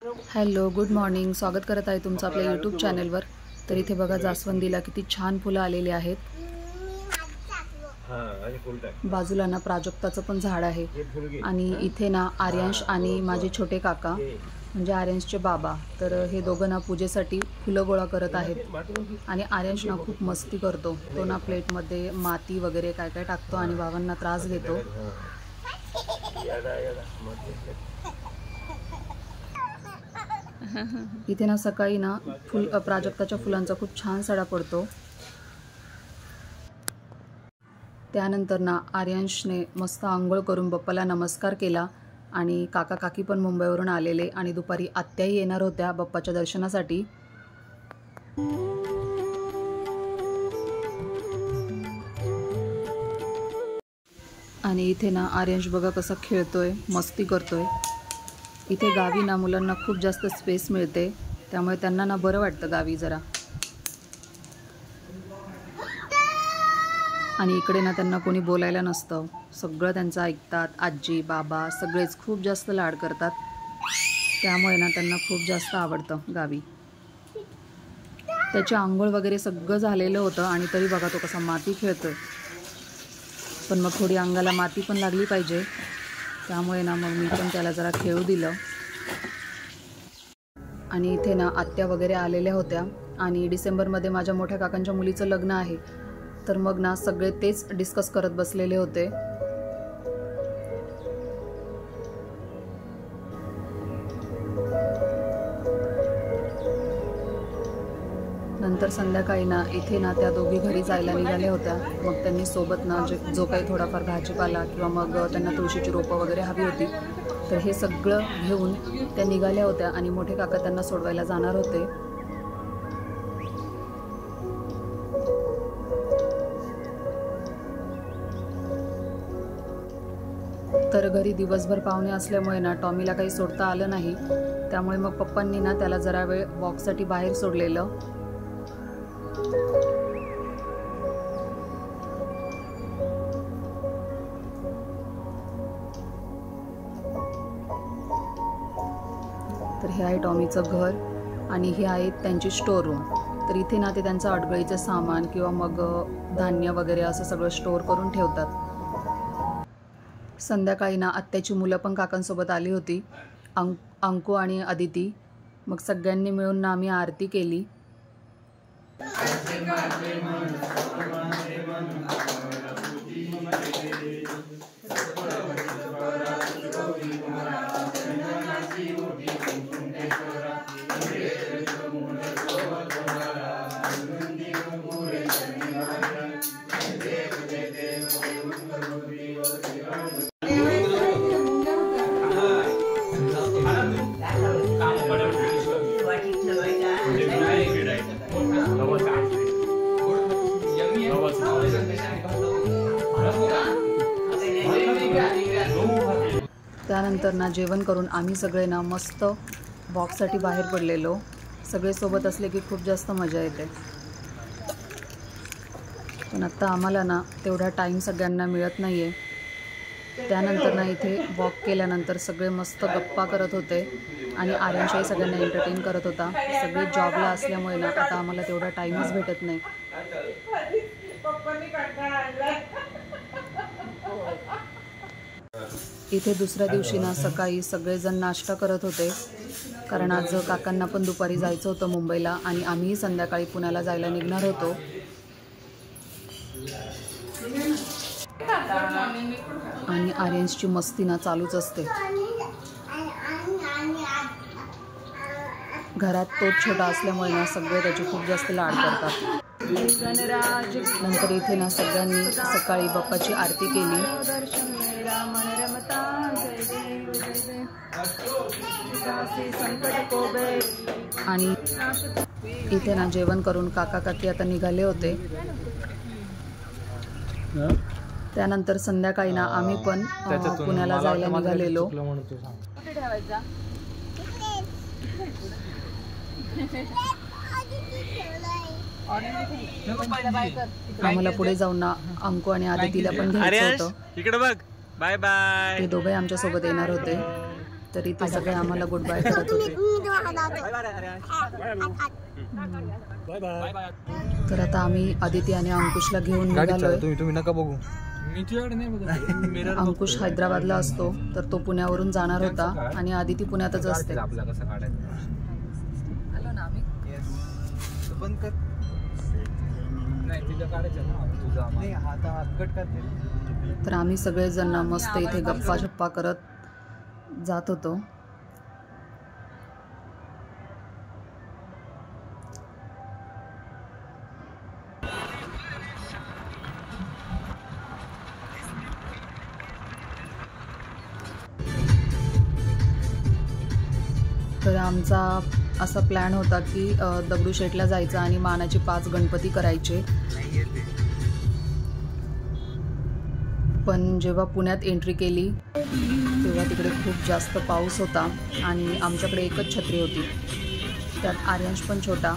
Hello, good morning. स्वागत करत आहे तुमचं आपल्या यूट्यूब चॅनलवर. तर इथे बघा जास्वंदीला किती छान फुलं आलेली आहेत. बाजूला ना प्राजक्ताचं पण झाड आहे. आणि इथे ना आर्यांश आणि माझे छोटे काका म्हणजे आर्यांशचे बाबा, तर हे दोघं ना पूजेसाठी फुलं गोळा करत आहेत. आणि आर्यांश ना खूप मस्ती करतो. तो ना प्लेटमध्ये माती वगैरे काय काय टाकतो आणि बाबांना त्रास देतो. इथे ना सकाळी ना प्राजक्ताच्या फुलांचा खूप छान सडा पडतो. त्यानंतर ना आर्यांशने मस्त आंघोळ करून बाप्पाला नमस्कार केला. आणि काका काकी पण मुंबईवरून आलेले आणि दुपारी आत्याही येणार होत्या बाप्पाच्या दर्शनासाठी. आणि इथे ना आर्यांश बघा कसा खेळतोय, मस्ती करतोय. इथे गावी ना मुलांना खूप जास्त स्पेस मिळते, त्यामुळे त्यांना ना बरं वाटतं गावी जरा. आणि इकडे ना त्यांना कोणी बोलायला नसतं, सगळं त्यांचं ऐकतात. आजी बाबा सगळेच खूप जास्त लाड करतात, त्यामुळे ना त्यांना खूप जास्त आवडतं गावी. त्याची आंघोळ वगैरे सगळं झालेलं होतं आणि तरी बघा तो कसा माती खेळतोय. पण मग थोडी अंगाला माती पण लागली पाहिजे, त्यामुळे ना मग मी पण त्याला जरा खेळू दिलं. आणि इथे ना आत्या वगैरे आलेल्या होत्या आणि डिसेंबरमध्ये माझ्या मोठ्या काकांच्या मुलीचं लग्न आहे, तर मग ना सगळे तेच डिस्कस करत बसलेले होते. नंतर संध्याकाळी ना इथे ना त्या दोघी घरी जायला निघाल्या होत्या. मग त्यांनी सोबत ना जो काही थोडाफार भाजीपाला किंवा मग त्यांना तुळशीची रोपं वगैरे हवी होती, तर हे सगळं घेऊन त्या निघाल्या होत्या. आणि मोठे काका त्यांना सोडवायला जाणार होते. तर घरी दिवसभर पाहुणे असल्यामुळे ना टॉमीला काही सोडता आलं नाही, त्यामुळे मग पप्पांनी ना त्याला जरा वेळ वॉकसाठी बाहेर सोडलेलं. तर हे आहे टॉमीचं घर आणि हे आहे त्यांची स्टोर रूम. तर इथे ना ते त्यांचं अडगळीचं सामान किंवा मग धान्य वगैरे असं सगळं स्टोअर करून ठेवतात. संध्याकाळी ना आत्याची मुलं पण काकांसोबत आली होती, अंकू आणि अदिती. मग सगळ्यांनी मिळून ना आम्ही आरती केली. त्यानंतर ना जेवण करून आम्ही सगळे ना मस्त वॉकसाठी बाहेर पडलेलो. सगळे सोबत असले की खूप जास्त मजा येते. पण आत्ता आम्हाला ना तेवढा टाईम सगळ्यांना मिळत नाही आहे. त्यानंतर ना इथे वॉक केल्यानंतर सगळे मस्त गप्पा करत होते आणि आर्यांशही सगळ्यांना एंटरटेन करत होता. सगळे जॉबला असल्यामुळे ना आता आम्हाला तेवढा टाईमच भेटत नाही. इथे दुसऱ्या दिवशी ना सकाळी सगळेजण नाश्ता करत होते, कारण आज काकांना पण दुपारी जायचं होतं मुंबईला आणि आम्हीही संध्याकाळी पुण्याला जायला निघणार होतो. आणि आर्यन्सची मस्ती ना चालूच असते. घरात तोच छोटा असल्यामुळे ना सगळे त्याचे खूप जास्त लाड करतात. नंतर इथे ना सगळ्यांनी सकाळी बाप्पाची आरती केली. आणि इथे ना जेवण करून काका काकी आता निघाले होते. त्यानंतर संध्याकाळी ना आम्ही पण पुण्याला जायला निघालेलो. आम्हाला पुढे जाऊन ना अंकू आणि आदितीला पण घ्यायचं होतं. इकडे बघ, बाय बाय. ते दोघे आमच्या सोबत येणार होते, तरी ते सगळे आम्हाला गुड बाय करत होते. तर आता आम्ही आदिती आणि अंकुशला घेऊन निघालोय. तुम्ही नका बघू. अंकुश हैदराबादला असतो, तर तो पुण्यावरून जाणार होता आणि आदिती पुण्यातच असते. तर आम्ही सगळेजण मस्त इथे गप्पा शप्पा करत जात होतो. तर आमचा असा प्लॅन होता की दगडूशेठला जायचं आणि मानाची 5 गणपती करायचे. पण जेव्हा पुण्यात एंट्री केली तेव्हा तिकडे खूप जास्त पाऊस होता आणि आमच्याकडे एकच छत्री होती. त्यात आर्यांश पण छोटा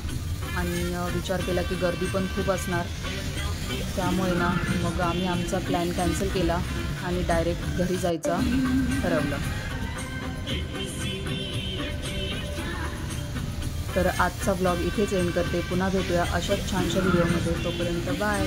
आणि विचार केला की गर्दी पण खूप असणार. त्यामुळे ना मग आम्ही आमचा प्लॅन कॅन्सल केला आणि डायरेक्ट घरी जायचं ठरवलं. तर आजचा ब्लॉग इथेच एंड करते. पुन्हा भेटूया अशाच छानशा व्हिडिओमध्ये. तोपर्यंत बाय.